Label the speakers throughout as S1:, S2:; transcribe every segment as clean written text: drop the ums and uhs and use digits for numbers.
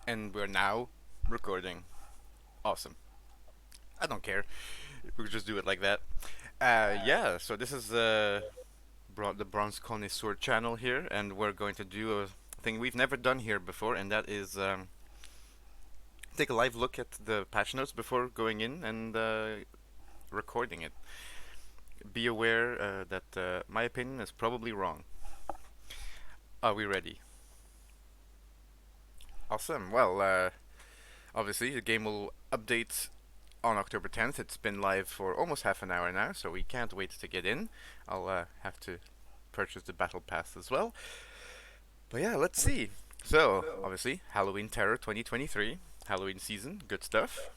S1: And we're now recording. Awesome. I don't care. We could just do it like that. Yeah, so this is the Bronze Connoisseur channel here, and we're going to do a thing we've never done here before, and that is take a live look at the patch notes before going in and recording it. Be aware that my opinion is probably wrong. Are we ready? Awesome. Well, obviously, the game will update on October 10th. It's been live for almost half an hour now, so we can't wait to get in. I'll have to purchase the Battle Pass as well. But yeah, let's see. So, obviously, Halloween Terror 2023, Halloween season, good stuff.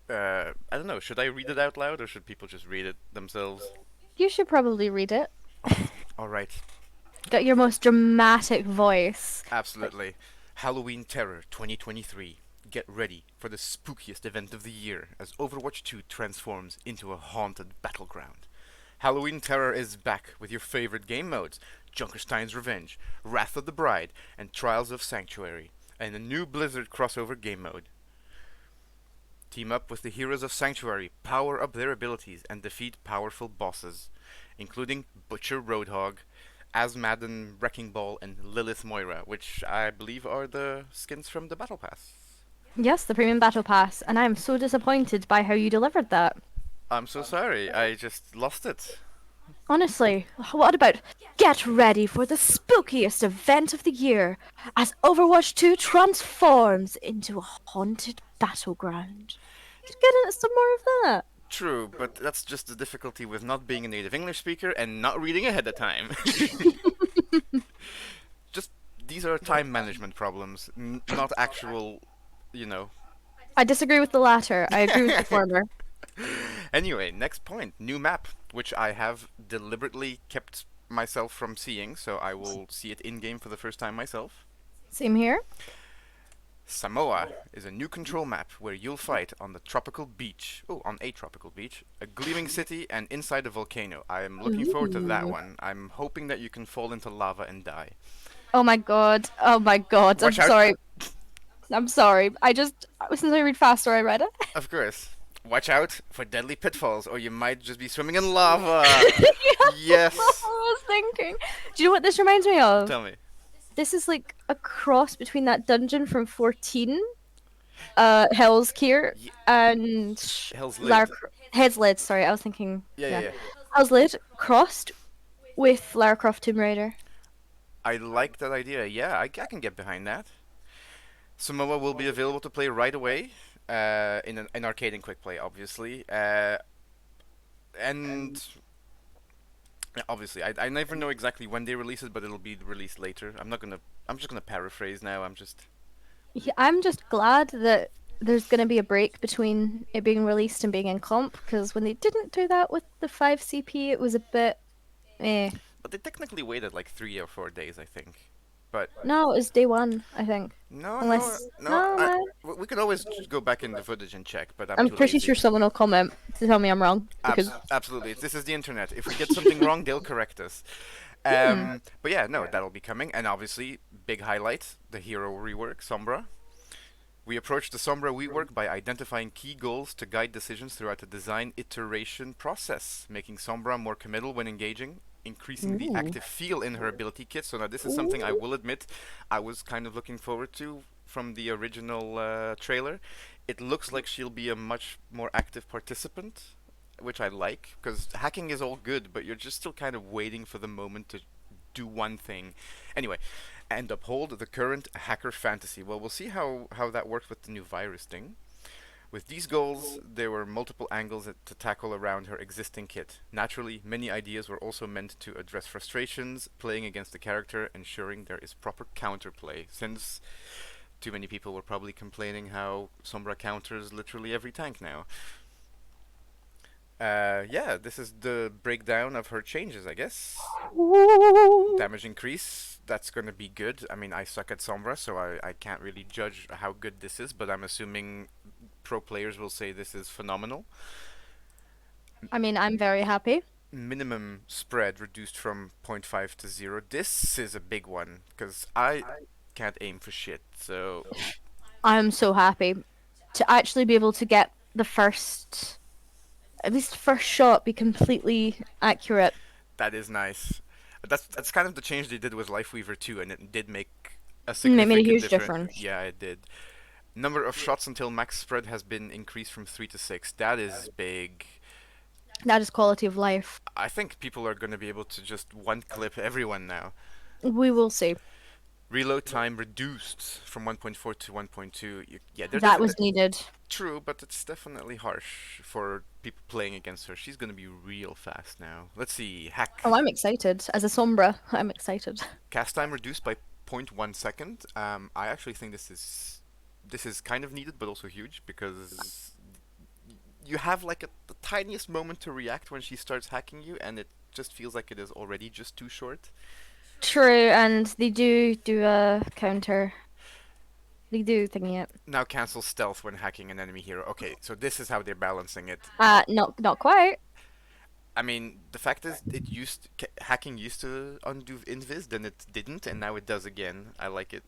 S1: I don't know, should I read it out loud or should people just read it themselves?
S2: You should probably read it.
S1: Alright,
S2: Got your most dramatic voice.
S1: absolutely. Halloween Terror 2023. Get ready for the spookiest event of the year as Overwatch 2 transforms into a haunted battleground. Halloween Terror is back with your favorite game modes: Junkerstein's Revenge, Wrath of the Bride, and Trials of Sanctuary, and a new Blizzard crossover game mode. Team up with the heroes of Sanctuary, power up their abilities, and defeat powerful bosses, including Butcher Roadhog, Asmadden Wrecking Ball, and Lilith Moira, which I believe are the skins from the Battle Pass.
S2: Yes, the Premium Battle Pass, and I am so disappointed by how you delivered that.
S1: I'm so sorry, I just lost it.
S2: Honestly, what about get ready for the spookiest event of the year as Overwatch 2 transforms into a haunted battleground? Just get some more of that.
S1: True, but that's just the difficulty with not being a native English speaker and not reading ahead of time. Just these are time management problems, not actual, you know.
S2: I disagree with the latter. I agree with the former.
S1: Anyway, next point, new map, which I have deliberately kept myself from seeing, so I will see it in game for the first time myself.
S2: Same here.
S1: Samoa is a new control map where you'll fight on the tropical beach. Oh, on a tropical beach, a gleaming city, and inside a volcano. I am looking forward to that
S2: Ooh.
S1: one. I'm hoping that you can fall into lava and die.
S2: Oh my god. Oh my god. I'm
S1: Watch out!
S2: sorry. I'm sorry. Since I read faster, I read it.
S1: Of course. Watch out for deadly pitfalls, or you might just be swimming in lava.
S2: Yeah, that's what
S1: Yes.
S2: I was thinking. Do you know what this reminds me of?
S1: Tell me.
S2: This is like a cross between that dungeon from 14, Hell's Kier,
S1: Ye-
S2: and
S1: Hell's
S2: Lara
S1: lid.
S2: Head's Lid. Sorry, I was thinking.
S1: Yeah, yeah,
S2: Yeah,
S1: yeah.
S2: Hell's Lid crossed with Lara Croft Tomb Raider.
S1: I like that idea. Yeah, I can get behind that. Samoa will be available to play right away, in an arcade and quick play, obviously. And obviously, I never know exactly when they release it, but it'll be released later. I'm not gonna. I'm just gonna paraphrase now. I'm just.
S2: Yeah, I'm just glad that there's going to be a break between it being released and being in comp, because when they didn't do that with the 5CP, it was a bit eh.
S1: But they technically waited like 3 or 4 days, I think. But
S2: No, it was day one, I think.
S1: no, no,
S2: Unless
S1: no.
S2: no, man.
S1: We could always just go back in the footage and check, but I'm
S2: I'm
S1: too
S2: pretty
S1: lazy.
S2: sure someone will comment to tell me I'm wrong because
S1: Absolutely, this is the internet. If we get something wrong, they'll correct us.
S2: hmm.
S1: But yeah, no, that'll be coming, and obviously, big highlight: the hero rework, Sombra. We approach the Sombra rework by identifying key goals to guide decisions throughout the design iteration process, making Sombra more committal when engaging, increasing the
S2: Ooh.
S1: active feel in her ability kit. So now this is something I will admit I was kind of looking forward to from the original trailer. It looks like she'll be a much more active participant, which I like, because hacking is all good, but you're just still kind of waiting for the moment to do one thing. Anyway, and uphold the current hacker fantasy. Well, we'll see how that works with the new virus thing. With these goals, there were multiple angles to tackle around her existing kit. Naturally, many ideas were also meant to address frustrations, playing against the character, ensuring there is proper counterplay, since too many people were probably complaining how Sombra counters literally every tank now. Yeah, this is the breakdown of her changes, I guess.
S2: Ooh.
S1: Damage increase, that's gonna be good. I mean, I suck at Sombra, so I can't really judge how good this is, but I'm assuming pro players will say this is phenomenal.
S2: I mean, I'm very happy.
S1: Minimum spread reduced from zero point 0.5 to 0. This is a big one, because I can't aim for shit. So
S2: I'm so happy to actually be able to get the first, at least first shot, be completely accurate.
S1: that is nice. That's kind of the change they did with Lifeweaver too, and it did make a
S2: It made a
S1: significant
S2: huge
S1: difference.
S2: difference.
S1: Yeah, it did. Number of shots until max spread has been increased from 3 to 6. That is big.
S2: That is quality of life.
S1: I think people are going to be able to just one clip everyone now.
S2: We will see.
S1: Reload time reduced from 1.4 to 1.2. Yeah, they're
S2: That
S1: definitely
S2: was needed.
S1: true, but it's definitely harsh for people playing against her. She's going to be real fast now. Let's see.
S2: Oh,
S1: Hack.
S2: I'm excited. As a Sombra, I'm excited.
S1: Cast time reduced by zero point 0.1 second. I actually think this is kind of needed, but also huge because you have like the tiniest moment to react when she starts hacking you, and it just feels like it is already just too short.
S2: True, and they do a counter. They do thingy it.
S1: Now cancel stealth when hacking an enemy hero. Okay, so this is how they're balancing it.
S2: Not quite.
S1: I mean, the fact is, hacking used to undo invis, then it didn't, and now it does again. I like it.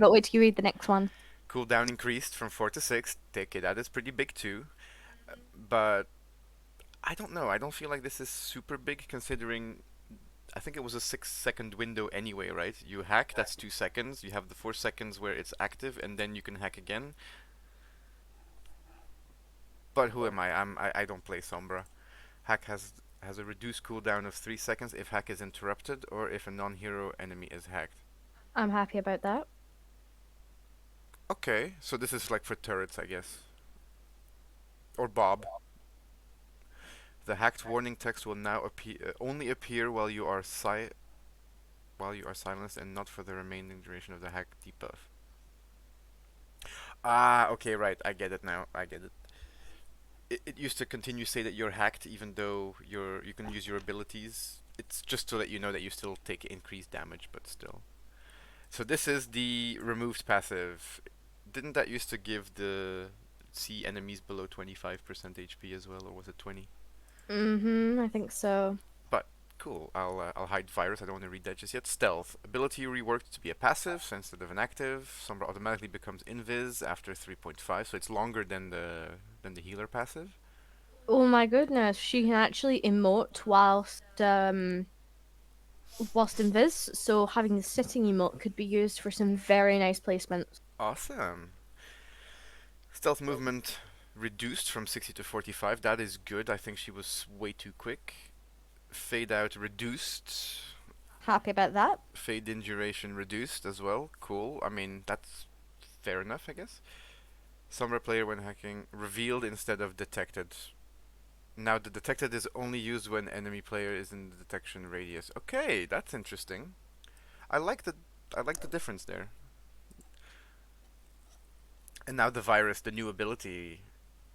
S2: But wait till you read the next one.
S1: Cooldown increased from 4 to 6. Okay, that is pretty big too. But I don't know. I don't feel like this is super big considering. I think it was a 6 second window anyway, right? You hack, that's 2 seconds. You have the 4 seconds where it's active, and then you can hack again. But who am I? I don't play Sombra. Hack has a reduced cooldown of 3 seconds if hack is interrupted or if a non-hero enemy is hacked.
S2: I'm happy about that.
S1: Okay, so this is like for turrets, I guess, or Bob. The hacked warning text will now only appear while you are silenced and not for the remaining duration of the hack debuff. Ah, okay, right. I get it now. I get it. It used to continue say that you're hacked even though you can use your abilities. It's just to let you know that you still take increased damage, but still. So this is the removed passive. Didn't that used to give the C enemies below 25% HP as well, or was it 20?
S2: I think so.
S1: But cool. I'll hide virus. I don't want to read that just yet. Stealth ability reworked to be a passive, sensitive and active. Sombra automatically becomes invis after 3.5, so it's longer than the healer passive.
S2: Oh my goodness, she can actually emote whilst invis, so having the sitting emote could be used for some very nice placements.
S1: Awesome. Stealth movement reduced from 60 to 45. That is good. I think she was way too quick. Fade out reduced.
S2: Happy about that.
S1: Fade in duration reduced as well. Cool. I mean, that's fair enough, I guess. Sombra player when hacking revealed instead of detected. Now the detected is only used when enemy player is in the detection radius. Okay, that's interesting. I like the I like the difference there. And now the virus, the new ability,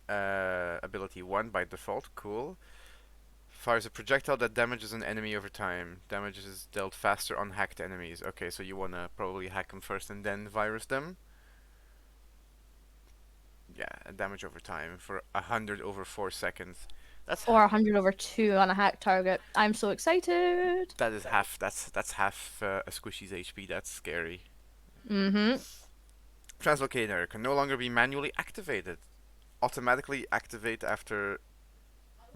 S1: ability 1 by default. Cool. Fires a projectile that damages an enemy over time. Damage is dealt faster on hacked enemies. Okay, so you wanna probably hack them first and then virus them. Yeah, damage over time for 100 over 4 seconds. That's
S2: Or 100 over 2 on a hack target. I'm so excited.
S1: that is half. That's half a squishy's HP. That's scary.
S2: Mm-hmm.
S1: Translocator can no longer be manually activated. Automatically activate after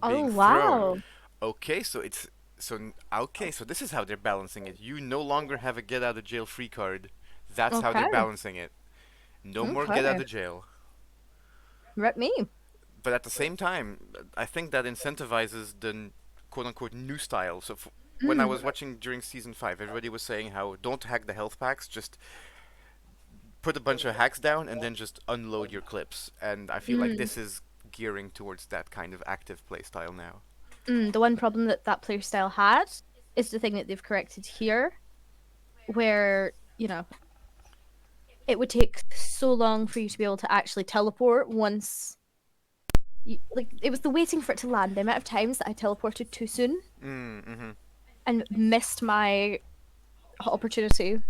S2: Oh,
S1: being thrown.
S2: wow.
S1: Okay, so this is how they're balancing it. You no longer have a get out of jail free card. That's how they're
S2: Okay.
S1: balancing it. No more get out
S2: Okay.
S1: of jail.
S2: Rip me.
S1: But at the same time, I think that incentivizes the quote unquote new style. So when I
S2: Mm.
S1: was watching during season 5, everybody was saying how don't hack the health packs, just put a bunch of hacks down and then just unload your clips. And I feel like
S2: Mm.
S1: this is gearing towards that kind of active playstyle now.
S2: The one problem that that player style had is the thing that they've corrected here, where, it would take so long for you to be able to actually teleport once. Like, it was the waiting for it to land, the amount of times that I teleported too soon
S1: Mm-hmm.
S2: and missed my opportunity.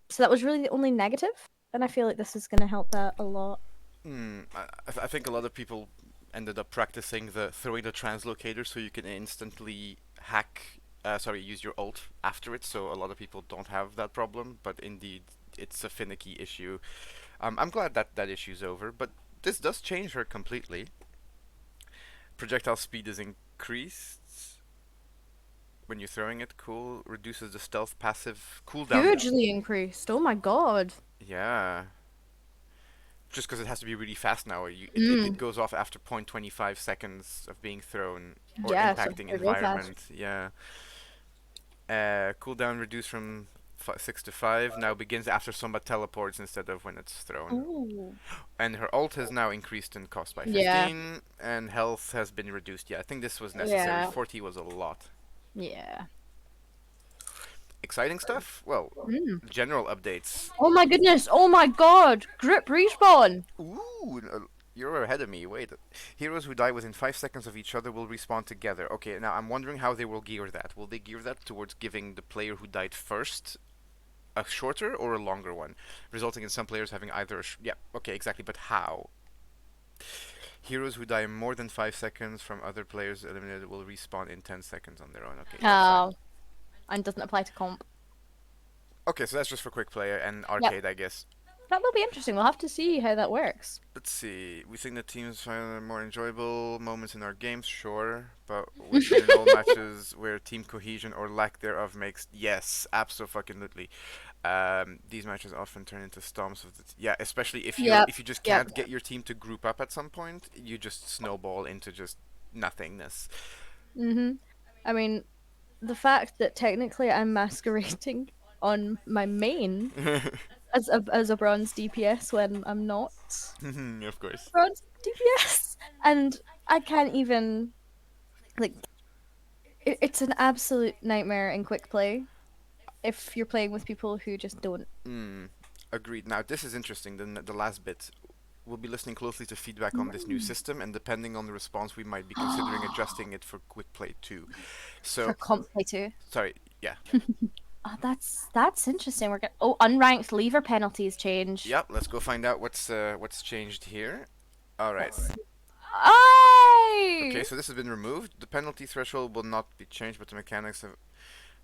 S2: So that was really the only negative, and I feel like this is going to help that a lot.
S1: I think a lot of people ended up practicing the throwing the translocator so you can instantly hack sorry, use your ult after it. So a lot of people don't have that problem, but indeed, it's a finicky issue. I'm glad that that issue's over, but this does change her completely. Projectile speed is increased when you're throwing it. Cool. Reduces the stealth passive cooldown.
S2: Hugely increased. Oh my god.
S1: Yeah. Just because it has to be really fast now. It
S2: Mm.
S1: goes off after 0.25 seconds of being thrown or
S2: Yeah, so
S1: impacting
S2: real fast.
S1: environment. Yeah. Cooldown reduced from 6 to 5. Now begins after somebody teleports instead of when it's thrown.
S2: Ooh.
S1: And her ult has now increased in cost by
S2: Yeah.
S1: 15, and health has been reduced. Yeah, I think this was necessary.
S2: Yeah.
S1: 40 was a lot.
S2: Yeah.
S1: Exciting stuff? Well,
S2: Mm.
S1: general updates.
S2: Oh my goodness. Oh my god. Grip respawn.
S1: Ooh, you're ahead of me. Wait. Heroes who die within 5 seconds of each other will respawn together. Okay, now I'm wondering how they will gear that. Will they gear that towards giving the player who died first a shorter or a longer one, resulting in some players having either yeah, okay, exactly, but how? Heroes who die more than 5 seconds from other players eliminated will respawn in 10 seconds on their own. Okay, that's fine.
S2: Oh, and doesn't apply to comp.
S1: Okay, so that's just for quick player and
S2: Yep.
S1: arcade, I guess.
S2: That will be interesting. We'll have to see how that works.
S1: Let's see. We think that teams find more enjoyable moments in our games, sure, but we win in all matches where team cohesion or lack thereof makes yes, absolutely. These matches often turn into stomps of the yeah, especially
S2: Yep.
S1: if you just
S2: Yep.
S1: can't get your team to group up at some point, you just snowball into just nothingness.
S2: Mhm. I mean, the fact that technically I'm masquerading on my main as a bronze DPS when I'm not
S1: Of course.
S2: bronze DPS, and I can't even like. It's an absolute nightmare in quick play if you're playing with people who just don't.
S1: Mm, agreed. Now this is interesting. The last bit. We'll be listening closely to feedback on this new
S2: Mm.
S1: system, and depending on the response, we might be considering adjusting it for quick play too.
S2: For
S1: So,
S2: comp play too.
S1: sorry, yeah,
S2: Oh, that's interesting. We're gonna unranked lever penalties change.
S1: yeah. Let's go find out what's changed here. All right.
S2: Let's see. I
S1: Okay, so this has been removed. The penalty threshold will not be changed, but the mechanics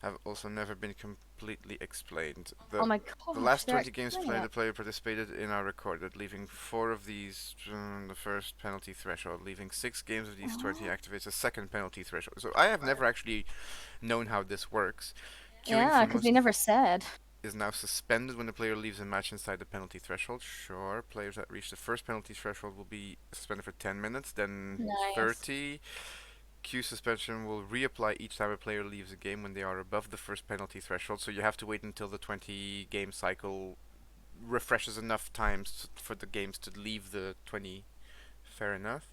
S1: have also never been completely explained.
S2: Oh my
S1: The
S2: gosh,
S1: last
S2: they're
S1: 20 games
S2: explaining
S1: played,
S2: it.
S1: the player participated in are recorded, leaving 4 of these the first penalty threshold, leaving 6 games of these 20
S2: Oh.
S1: activates a second penalty threshold. So I have never actually known how this works. Queuing
S2: Yeah,
S1: for
S2: because they
S1: most
S2: never said.
S1: is now suspended when the player leaves a match inside the penalty threshold. Sure, players that reach the first penalty threshold will be suspended for 10 minutes, then
S2: Nice.
S1: 30. Queue suspension will reapply each time a player leaves a game when they are above the first penalty threshold, so you have to wait until the 20 game cycle refreshes enough times for the games to leave the 20. Fair enough.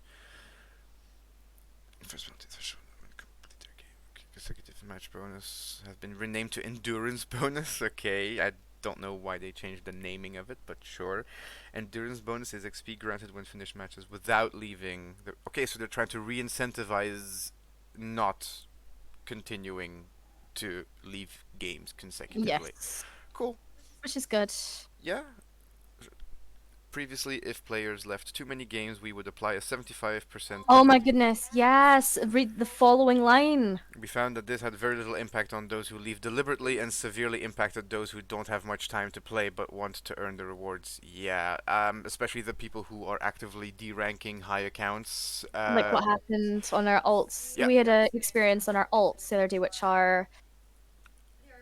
S1: First penalty threshold when complete their game. Consecutive match bonus has been renamed to endurance bonus. Okay, I don't know why they changed the naming of it, but sure. Endurance bonus is XP granted when finished matches without leaving. Okay, so they're trying to re-incentivize not continuing to leave games consecutively.
S2: Yes,
S1: Cool.
S2: which is good.
S1: Yeah. Previously, if players left too many games, we would apply a 75%
S2: Oh my
S1: penalty.
S2: goodness, yes. Read the following line.
S1: We found that this had very little impact on those who leave deliberately and severely impacted those who don't have much time to play but want to earn the rewards. Yeah, especially the people who are actively deranking high accounts.
S2: Like what happened on our alts.
S1: Yeah,
S2: We had a experience on our alts the other day, which are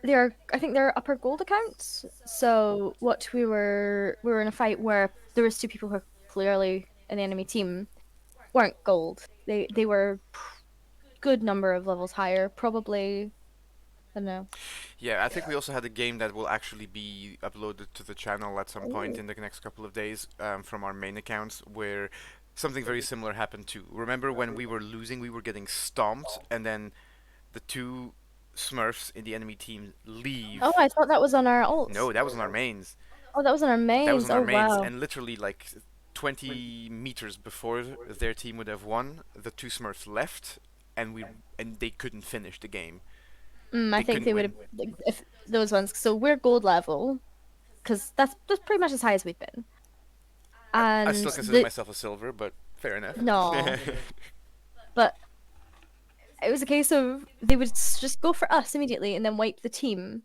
S2: they're I think they're upper gold accounts. So what we were in a fight where there was two people who were clearly in the enemy team weren't gold. They were good number of levels higher, probably. I don't know.
S1: yeah. I think we also had a game that will actually be uploaded to the channel at some point
S2: Ooh.
S1: in the next couple of days from our main accounts where something very similar happened too. Remember when we were losing, we were getting stomped, and then the two Smurfs in the enemy team
S2: Oh,
S1: leave.
S2: I thought that was on our alts.
S1: No, that was on our mains.
S2: Oh, that was on our
S1: That was
S2: mains.
S1: on our
S2: Oh
S1: mains,
S2: wow.
S1: and literally like 20 meters before their team would have won, the two Smurfs left, and they couldn't finish the game.
S2: I
S1: They
S2: think
S1: couldn't
S2: they would have
S1: win.
S2: like, if those ones. So we're gold level because that's pretty much as high as we've been.
S1: I
S2: And
S1: still consider
S2: the
S1: myself a silver, but fair enough.
S2: no, but it was a case of they would just go for us immediately and then wipe the team.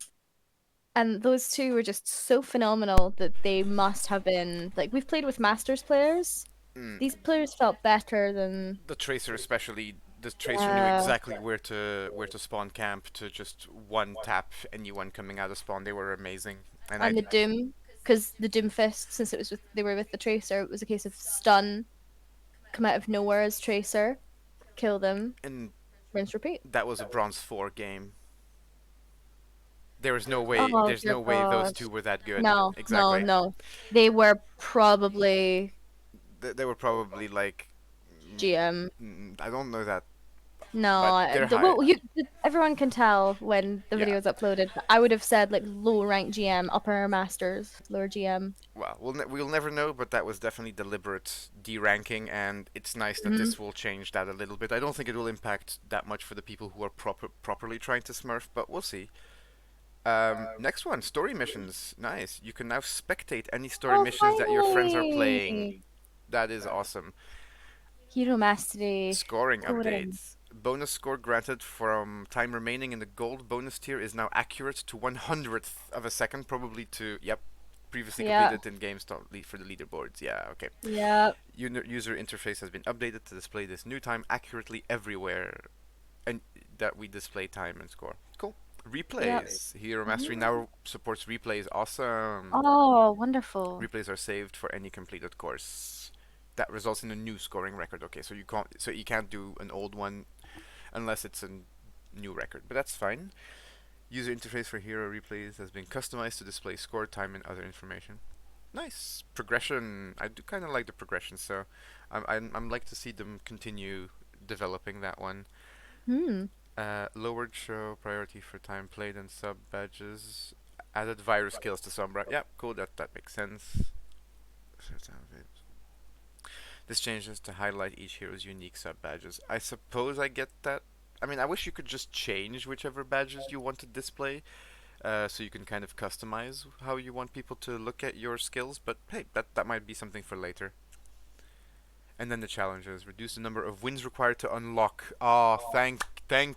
S2: And those two were just so phenomenal that they must have been like we've played with Masters players.
S1: Mm,
S2: These players felt better than
S1: the tracer especially. The tracer knew
S2: uh,
S1: exactly where to spawn camp to just one tap anyone coming out of spawn. They were amazing, and I
S2: and the Doom, because the Doom Fist, since it was they were with the Tracer, it was a case of stun, come out of nowhere as Tracer, kill them,
S1: and
S2: rinse, repeat.
S1: that was a bronze 4 game. There is no way.
S2: Oh
S1: There's
S2: dear
S1: no way those
S2: God.
S1: two were that good.
S2: No, no,
S1: Exactly.
S2: no. They were probably
S1: They were probably like,
S2: GM.
S1: I don't know that,
S2: No,
S1: but they're high.
S2: well, everyone can tell when the
S1: Yeah.
S2: video is uploaded. I would have said like low rank GM, upper masters, lower GM.
S1: Well, we'll never know, but that was definitely deliberate deranking, and it's nice that
S2: Hmm.
S1: this will change that a little bit. I don't think it will impact that much for the people who are properly trying to smurf, but we'll see. Next one, story missions. Nice. You can now spectate any story
S2: Oh,
S1: missions that your friends are playing.
S2: finally!
S1: That is awesome.
S2: Hero Mastery.
S1: Scoring
S2: Go in.
S1: updates. Bonus score granted from time remaining in the gold bonus tier is now accurate to 100th of a second, probably to, yep, previously
S2: Yeah,
S1: completed in games for the leaderboards. Yeah, okay.
S2: yeah,
S1: User interface has been updated to display this new time accurately everywhere, and that we display time and score. Cool.
S2: yeah.
S1: Replays. Hero Mastery
S2: Mhm.
S1: now supports replays. Awesome.
S2: Oh, wonderful.
S1: Replays are saved for any completed course. That results in a new scoring record. Okay, so you can't do an old one unless it's a new record, but that's fine. User interface for hero replays has been customized to display score time and other information. Nice progression. I do kind of like the progression, so I'm like to see them continue developing that one.
S2: Hmm.
S1: Lowered show priority for time played and sub badges. Added virus kills to Sombra. Yeah, cool. That makes sense. This changes to highlight each hero's unique sub badges. I suppose I get that. I mean, I wish you could just change whichever badges you want to display, so you can kind of customize how you want people to look at your skills. But hey, that might be something for later. And then the challenges reduce the number of wins required to unlock. Ah, thank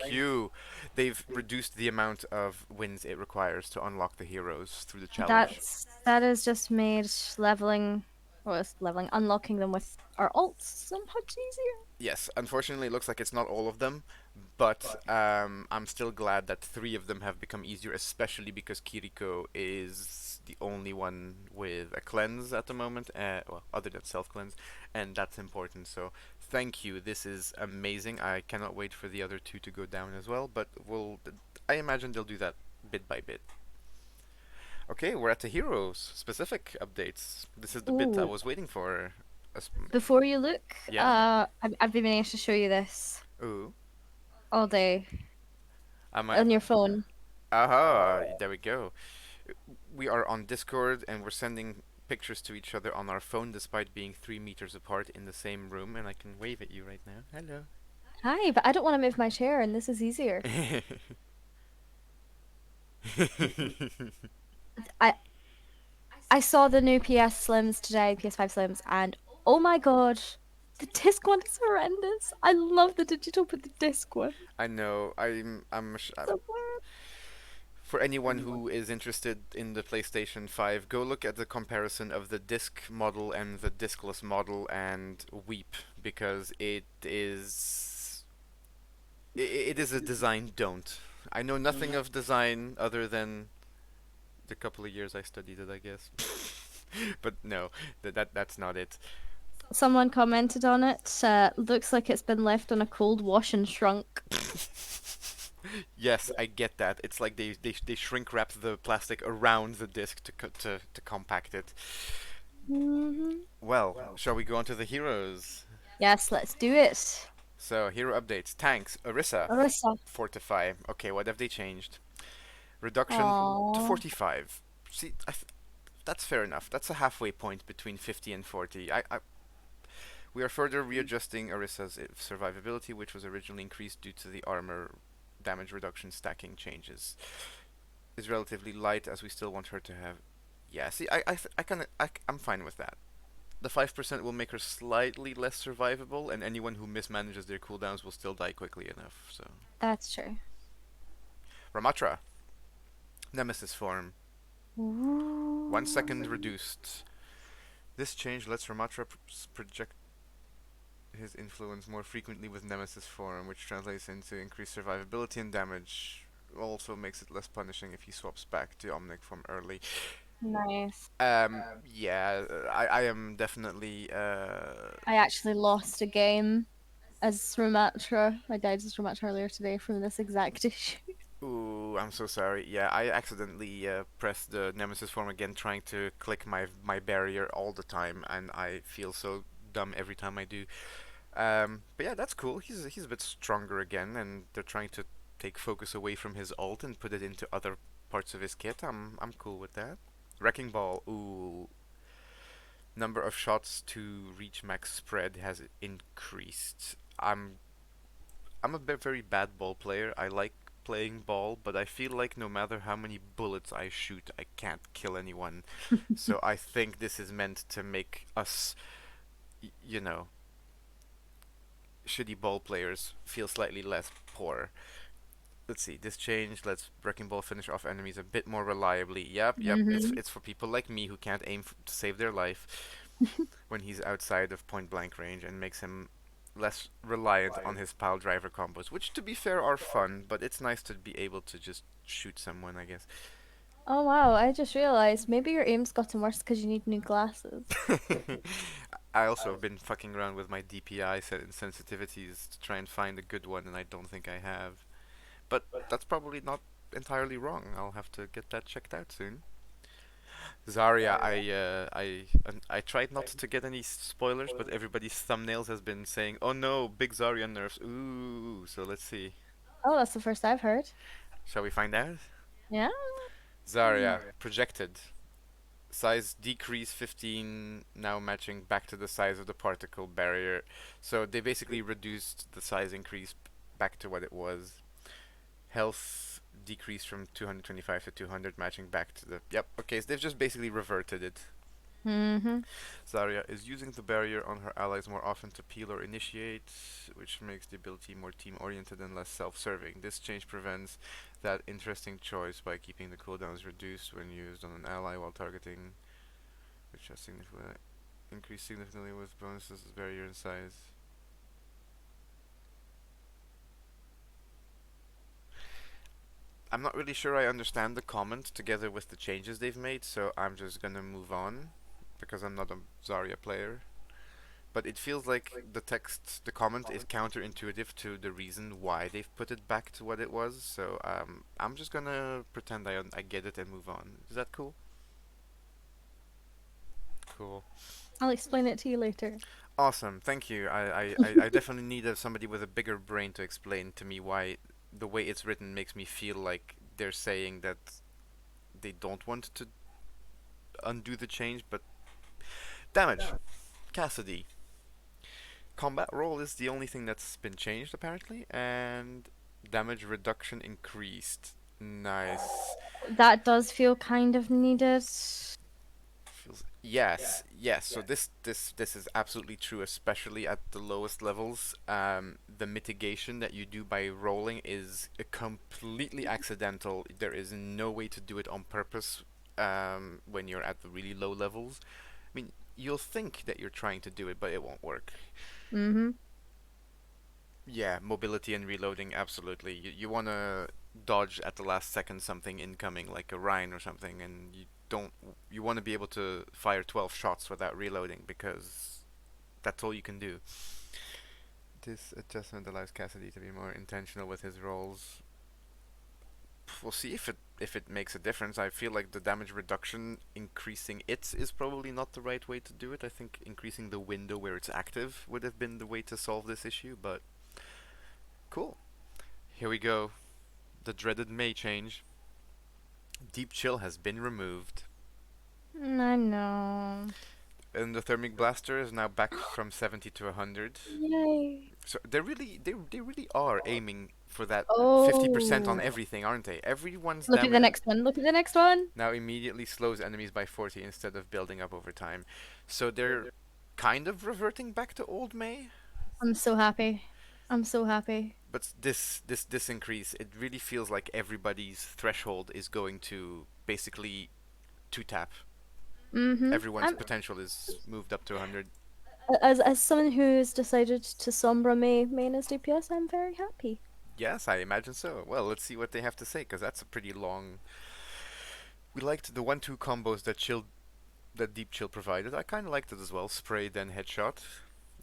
S1: you. They've reduced the amount of wins it requires to unlock the heroes through the challenge.
S2: That has just made leveling, well, it's leveling, unlocking them with our alts so much easier.
S1: Yes, unfortunately, it looks like it's not all of them, but I'm still glad that 3 of them have become easier, especially because Kiriko is the only one with a cleanse at the moment, well, other than self cleanse, and that's important. So thank you. This is amazing. I cannot wait for the other 2 to go down as well, but I imagine they'll do that bit by bit. Okay, we're at the heroes specific updates. This is the bit I
S2: Ooh.
S1: was waiting for.
S2: Before you look,
S1: Yeah.
S2: I've been meaning to show you this
S1: Ooh.
S2: all day
S1: I might.
S2: on your phone.
S1: Aha, there we go. We are on Discord and we're sending pictures to each other on our phone despite being 3 meters apart in the same room, and I can wave at you right now. Hello.
S2: Hi, but I don't want to move my chair, and this is easier. I I saw the new PS Slims today, PS5 Slims, and oh my god, the disc one is horrendous. I love the digital, but the disc one.
S1: I know.
S2: So bad.
S1: For anyone who is interested in the PlayStation 5, go look at the comparison of the disc model and the discless model and weep, because it is a design don't. I know nothing of design other than the couple of years I studied it, I guess. But no, that's not it.
S2: Someone commented on it. Looks like it's been left on a cold wash and shrunk.
S1: Yes, I get that. It's like they shrink wrap the plastic around the disc to compact it.
S2: Hmm.
S1: Well, shall we go on to the heroes?
S2: Yes, let's do it.
S1: So, hero updates. Tanks, Orisa,
S2: Arissa.
S1: Fortify. Okay, what have they changed? Reduction to
S2: Aww.
S1: 45. See, that's fair enough. That's a halfway point between 50 and 40. We are further readjusting Orisa's survivability, which was originally increased due to the armor damage reduction stacking changes. Is relatively light as we still want her to have. Yeah, see, I'm fine with that. The 5% will make her slightly less survivable, and anyone who mismanages their cooldowns will still die quickly enough. So,
S2: That's true.
S1: Ramatra, Nemesis form, one second
S2: Ooh.
S1: reduced. This change lets Ramatra project his influence more frequently with Nemesis form, which translates into increased survivability and damage. Also makes it less punishing if he swaps back to Omnic form early.
S2: Nice.
S1: Yeah, I am definitely
S2: I actually lost a game as Sumatra. I died as Sumatra earlier today from this exact issue.
S1: Ooh, I'm so sorry. Yeah, I accidentally pressed the Nemesis form again, trying to click my barrier all the time, and I feel so dumb every time I do. But yeah, that's cool. He's a bit stronger again, and they're trying to take focus away from his ult and put it into other parts of his kit. I'm cool with that. Wrecking Ball. Ooh, number of shots to reach max spread has increased. I'm a very bad ball player. I like playing ball, but I feel like no matter how many bullets I shoot, I can't kill anyone. So I think this is meant to make us, you know, shitty ball players feel slightly less poor. Let's see, this change lets Wrecking Ball finish off enemies a bit more reliably. Yep, it's
S2: Hmm.
S1: it's for people like me who can't aim to save their life when he's outside of point blank range, and makes him less reliant on his pile driver combos, which to be fair are fun, but it's nice to be able to just shoot someone, I guess.
S2: Oh wow, I just realized maybe your aim's gotten worse because you need new glasses.
S1: I also have been fucking around with my DPI sensitivities to try and find a good one, and I don't think I have. But that's probably not entirely wrong. I'll have to get that checked out soon. Zarya, I tried not to get any spoilers, but everybody's thumbnails has been saying, "Oh no, big Zarya nerfs." Ooh, so let's see.
S2: Oh, that's the first I've heard.
S1: Shall we find out?
S2: Yeah.
S1: Zarya projected size decrease 15, now matching back to the size of the particle barrier. So they basically reduced the size increase back to what it was. Health decreased from 225 to 200, matching back to the. Yep, okay, so they've just basically reverted it.
S2: Mm-hmm.
S1: Zarya is using the barrier on her allies more often to peel or initiate, which makes the ability more team-oriented and less self-serving. This change prevents that interesting choice by keeping the cooldowns reduced when used on an ally while targeting, which has significantly increased significantly with bonuses barrier in size. I'm not really sure I understand the comment together with the changes they've made, so I'm just gonna move on because I'm not a Zarya player. But it feels like the comment is counterintuitive to the reason why they've put it back to what it was. So I'm just gonna pretend I get it and move on. Is that cool? Cool.
S2: I'll explain it to you later.
S1: Awesome. Thank you. I definitely need somebody with a bigger brain to explain to me why the way it's written makes me feel like they're saying that they don't want to undo the change, but damage. Cassidy. Combat roll is the only thing that's been changed apparently, and damage reduction increased. Nice.
S2: That does feel kind of needed.
S1: Feels yes. So this is absolutely true, especially at the lowest levels. The mitigation that you do by rolling is completely accidental. There is no way to do it on purpose. When you're at the really low levels, I mean, you'll think that you're trying to do it, but it won't work.
S2: Mm-hmm.
S1: Yeah, mobility and reloading, absolutely. You want to dodge at the last second something incoming, like a Rhine or something, and you don't. You want to be able to fire 12 shots without reloading because that's all you can do. This adjustment allows Cassidy to be more intentional with his rolls. We'll see if it makes a difference. I feel like the damage reduction increasing it is probably not the right way to do it. I think increasing the window where it's active would have been the way to solve this issue, but cool. Here we go. The dreaded May change. Deep Chill has been removed.
S2: I know.
S1: And the Thermic Blaster is now back from 70 to 100.
S2: Yay.
S1: So they really are aiming for that 50% on
S2: Oh.
S1: everything, aren't they? Everyone's
S2: Look at the
S1: damage
S2: next one. Look at the next one.
S1: now immediately slows enemies by 40 instead of building up over time. So they're kind of reverting back to old May.
S2: I'm so happy. I'm so happy.
S1: But this increase, it really feels like everybody's threshold is going to basically two tap.
S2: Mm-hmm.
S1: Everyone's potential is moved up to 100.
S2: As someone who's decided to Sombra main as DPS, I'm very happy.
S1: Yes, I imagine so. Well, let's see what they have to say, because that's a pretty long. We liked the 1-2 combos that Deep Chill provided. I kind of liked it as well. Spray then headshot,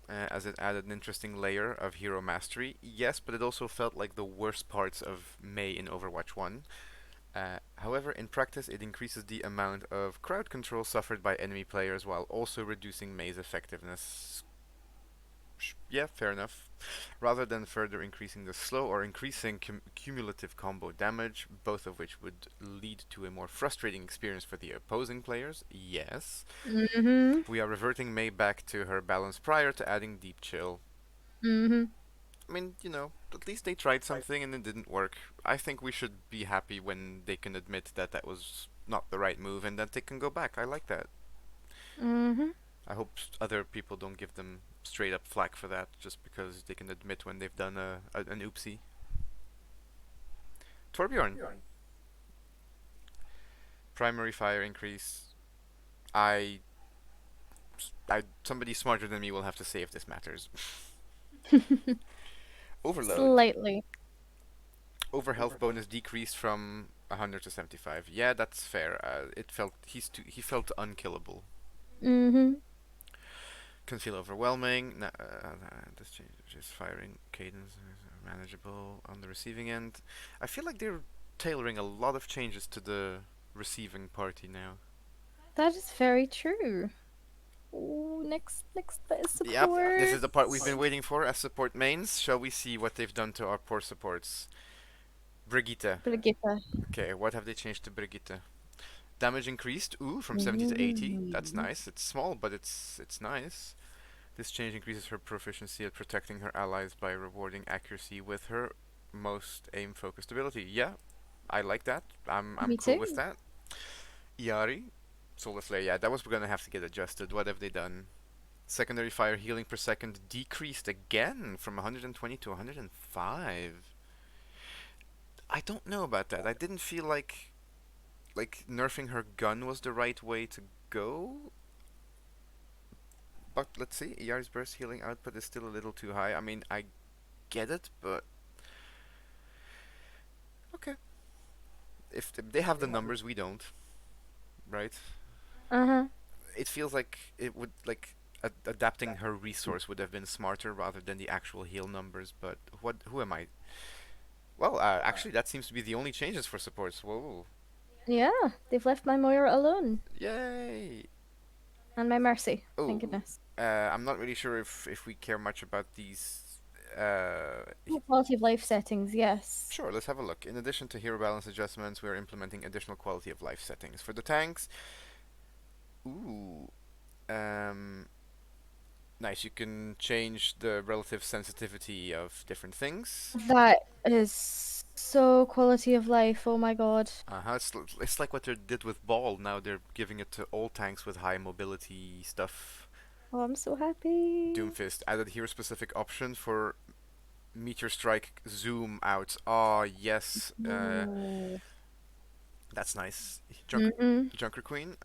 S1: as it added an interesting layer of hero mastery. Yes, but it also felt like the worst parts of Mei in Overwatch 1. However, in practice, it increases the amount of crowd control suffered by enemy players while also reducing Mei's effectiveness. Yeah, fair enough. Rather than further increasing the slow or increasing cumulative combo damage, both of which would lead to a more frustrating experience for the opposing players, yes,
S2: Mm-hmm.
S1: we are reverting Mei back to her balance prior to adding Deep Chill.
S2: Mm-hmm.
S1: I mean, at least they tried something and it didn't work. I think we should be happy when they can admit that that was not the right move and that they can go back. I like that.
S2: Mm-hmm.
S1: I hope other people don't give them straight up flack for that just because they can admit when they've done an oopsie. Torbjorn, primary fire increase. I, somebody smarter than me will have to say if this matters. Overload.
S2: Slightly.
S1: Over health bonus decreased from 100 to 75. Yeah, that's fair. He felt unkillable.
S2: Mm-hmm.
S1: Can feel overwhelming. This changes firing cadence manageable on the receiving end. I feel like they're tailoring a lot of changes to the receiving party now.
S2: That is very true. Ooh, next bit of
S1: Yep, this
S2: support.
S1: is the part we've been waiting for as support mains. Shall we see what they've done to our poor supports? Brigitte.
S2: Brigitte.
S1: Okay, what have they changed to Brigitte? Damage increased, ooh, from 70 to 80. That's
S2: Ooh.
S1: nice. It's small, but it's nice. This change increases her proficiency at protecting her allies by rewarding accuracy with her most aim-focused ability. Yeah, I like that. I'm
S2: Me
S1: cool with
S2: too.
S1: that. Iari, Solar Flare. Yeah, that was gonna have to get adjusted. What have they done? Secondary fire healing per second decreased again from 120 to 105. I don't know about that. I didn't feel like nerfing her gun was the right way to go. But let's see. ER's burst healing output is still a little too high. I mean, I get it, but okay. If they have the numbers, we don't, right?
S2: Uh-huh.
S1: It feels like it would like adapting her resource would have been smarter rather than the actual heal numbers. But what? Who am I? Well, actually, that seems to be the only changes for supports. Whoa!
S2: Yeah, they've left my Moira alone.
S1: Yay!
S2: And my Mercy. Thank
S1: Oh,
S2: goodness.
S1: I'm not really sure if we care much about these. Uh,
S2: Quality of life settings, yes.
S1: Sure, let's have a look. In addition to hero balance adjustments, we are implementing additional quality of life settings for the tanks. Ooh, um, nice. You can change the relative sensitivity of different things.
S2: That is so quality of life. Oh my god.
S1: It's like what they did with Ball. Now they're giving it to all tanks with high mobility stuff.
S2: Oh, I'm so happy.
S1: Doomfist added hero specific option for Meteor Strike zoom out. Oh yes,
S2: Ooh.
S1: that's nice.
S2: Mm-hmm.
S1: Junker Queen.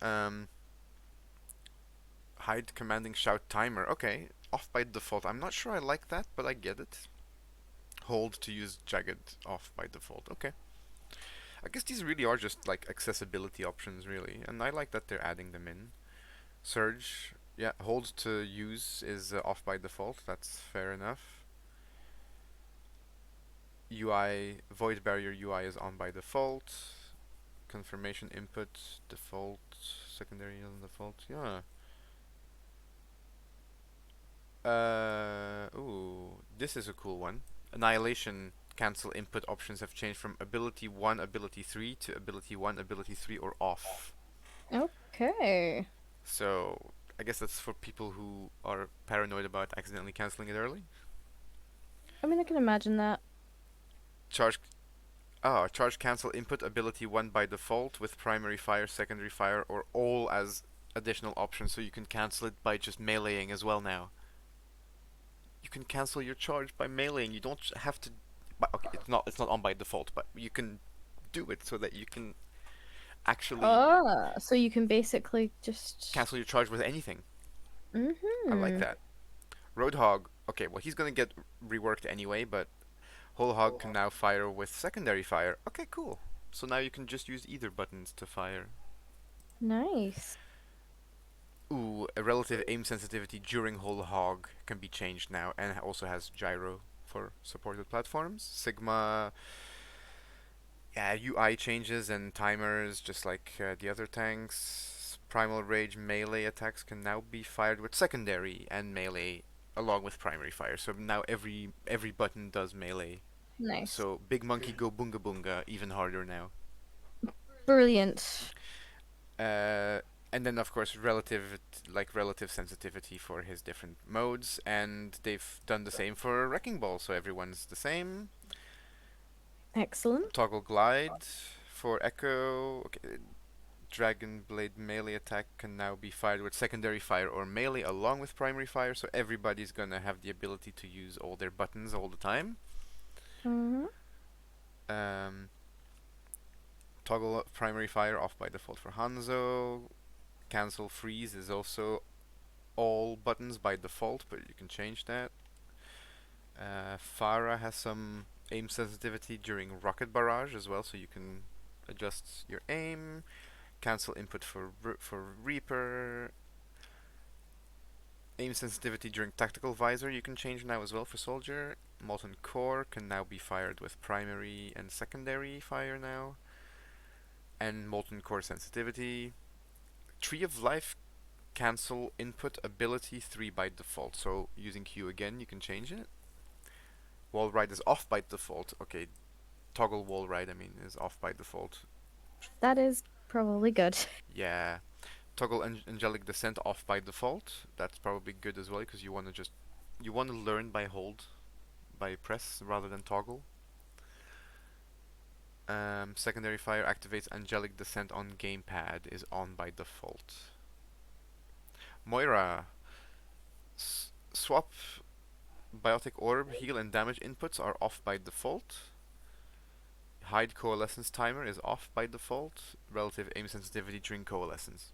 S1: Hide commanding shout timer. Okay, off by default. I'm not sure I like that, but I get it. Hold to use jagged off by default. Okay. I guess these really are just like accessibility options, really, and I like that they're adding them in. Surge. Yeah, hold to use is off by default. That's fair enough. UI void barrier UI is on by default. Confirmation input default. Secondary on default. Yeah. Ooh, this is a cool one. Annihilation cancel input options have changed from ability 1, ability 3 to ability 1, ability 3 or off.
S2: Okay.
S1: So, I guess that's for people who are paranoid about accidentally canceling it early.
S2: I mean, I can imagine that.
S1: Charge charge cancel input ability 1 by default with primary fire, secondary fire or all as additional option, so you can cancel it by just meleeing as well now. You can cancel your charge by meleeing. You don't have to. But okay, it's not on by default, but you can do it so that you can actually
S2: Ah, so you can basically just.
S1: cancel your charge with anything. I like
S2: Mm-hmm.
S1: that. Roadhog. Okay, well he's gonna get reworked anyway, but Whole Hog can now fire with secondary fire. Okay, cool. So now you can just use either buttons to fire.
S2: Nice.
S1: Ooh, a relative aim sensitivity during Whole Hog can be changed now, and also has gyro for supported platforms. Sigma, yeah, UI changes and timers, just like the other tanks. Primal Rage melee attacks can now be fired with secondary and melee, along with primary fire. So now every button does melee.
S2: Nice.
S1: So Big Monkey go Boonga Boonga even harder now.
S2: Brilliant.
S1: Uh, and then of course relative sensitivity for his different modes, and they've done the same for Wrecking Ball, so everyone's the same.
S2: Excellent.
S1: Toggle Glide for Echo. Okay, Dragon Blade melee attack can now be fired with secondary fire or melee along with primary fire, so everybody's gonna have the ability to use all their buttons all the time.
S2: Mm-hmm.
S1: Um, Toggle primary fire off by default for Hanzo. Cancel freeze is also all buttons by default, but you can change that. Farah has some aim sensitivity during rocket barrage as well, so you can adjust your aim. Cancel input for Reaper. Aim sensitivity during tactical visor you can change now as well for soldier. Molten core can now be fired with primary and secondary fire now. And molten core sensitivity. Tree of life cancel input ability 3 by default. So using Q again, you can change it. Wall ride is off by default. Okay, toggle wall ride, I mean, is off by default.
S2: That is probably good.
S1: Yeah. Toggle angelic descent off by default. That's probably good as well, because you want to learn by hold, by press rather than toggle. Secondary fire activates angelic descent on gamepad is on by default. Moira, swap biotic orb, heal and damage inputs are off by default. Hide coalescence timer is off by default. Relative aim sensitivity during coalescence.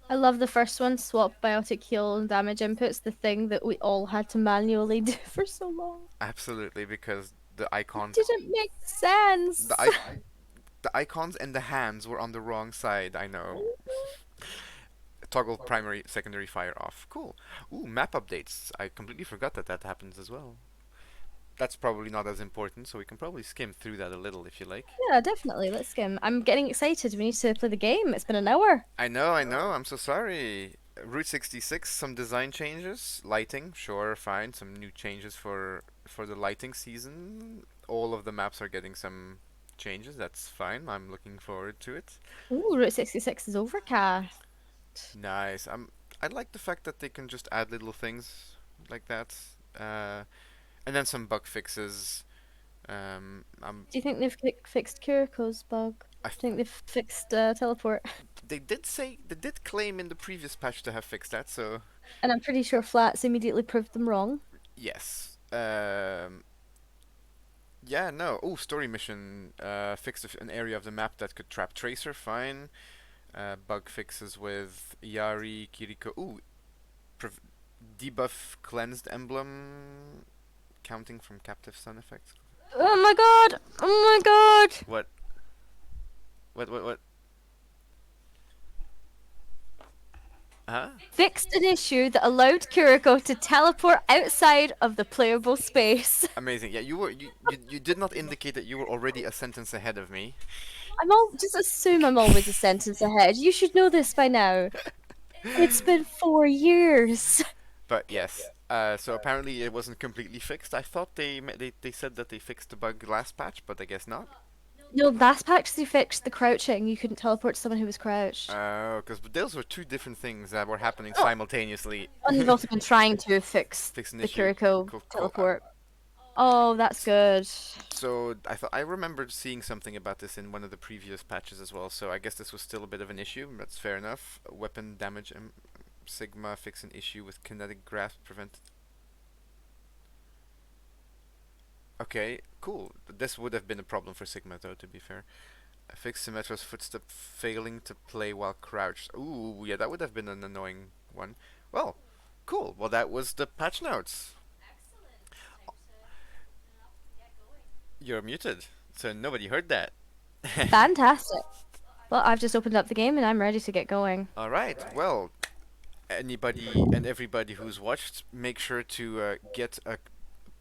S2: I love the first one, swap biotic heal and damage inputs, the thing that we all had to manually do for so long.
S1: Absolutely, because
S2: It didn't make sense.
S1: the I- the icons and the hands were on the wrong side. I know. Toggle primary secondary fire off. Cool. Ooh, map updates. I completely forgot that that happens as well. That's probably not as important, so we can probably skim through that a little if you like.
S2: Yeah, definitely. Let's skim. I'm getting excited. We need to play the game. It's been an hour.
S1: I know, I'm so sorry. Route 66, some design changes. Lighting, sure, fine. Some new changes for the lighting season. All of the maps are getting some changes. That's fine. I'm looking forward to it.
S2: Ooh, Route 66 is overcast.
S1: Nice. I like the fact that they can just add little things like that. Uh, and then some bug fixes.
S2: Do you think they've fixed Kiriko's bug?
S1: I
S2: Do you think they've fixed teleport?
S1: they did claim in the previous patch to have fixed that, so
S2: And I'm pretty sure Flats immediately proved them wrong.
S1: yes. Yeah, no. Oh, story mission. Fixed an area of the map that could trap Tracer. Fine. Bug fixes with Yari, Kiriko. Ooh, prev- debuff cleansed emblem. Counting from captive sun effects.
S2: Oh my god! Oh my god!
S1: What? What? Huh?
S2: Fixed an issue that allowed Kiriko to teleport outside of the playable space.
S1: Amazing. Yeah, you did not indicate that you were already a sentence ahead of me.
S2: Just assume I'm always a sentence ahead. You should know this by now. It's been 4 years.
S1: But yes. So apparently it wasn't completely fixed. I thought they said that they fixed the bug last patch, but I guess not.
S2: No, last patch they fixed the crouching. You couldn't teleport to someone who was crouched.
S1: Because those were two different things that were happening
S2: Oh,
S1: simultaneously.
S2: and they've also been trying to fix
S1: Fix an
S2: the
S1: issue.
S2: Kiriko
S1: Cool, cool.
S2: teleport Oh, that's good.
S1: So I remembered seeing something about this in one of the previous patches as well. So I guess this was still a bit of an issue. That's fair enough. Weapon damage and Sigma fix an issue with kinetic grasp prevented. Okay, cool. This would have been a problem for Sigma though, to be fair. Fix Symmetra's footstep failing to play while crouched. Ooh, yeah, that would have been an annoying one. Well, cool. Well, that was the patch notes. You're muted, so nobody heard that.
S2: Fantastic. Well, I've just opened up the game and I'm ready to get going.
S1: All right. Well, anybody and everybody who's watched, make sure to get a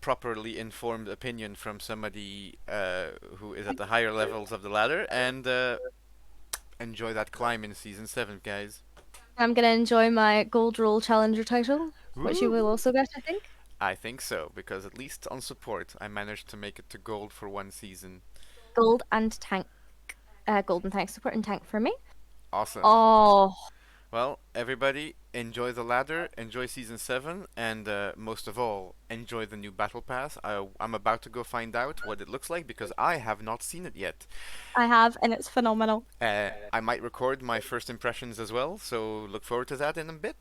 S1: properly informed opinion from somebody who is at the higher levels of the ladder, and enjoy that climb in season 7, guys.
S2: I'm gonna enjoy my Gold Roll Challenger title, which you
S1: Woo!
S2: will also get, I think.
S1: I think so, because at least on support, I managed to make it to gold for one season.
S2: Gold and tank. Golden tank support and tank for me.
S1: Awesome.
S2: Oh,
S1: Well, everybody, enjoy the ladder, enjoy season 7, and most of all, enjoy the new battle pass. I'm about to go find out what it looks like because I have not seen it yet.
S2: I have, and it's phenomenal.
S1: I might record my first impressions as well, so look forward to that in a bit.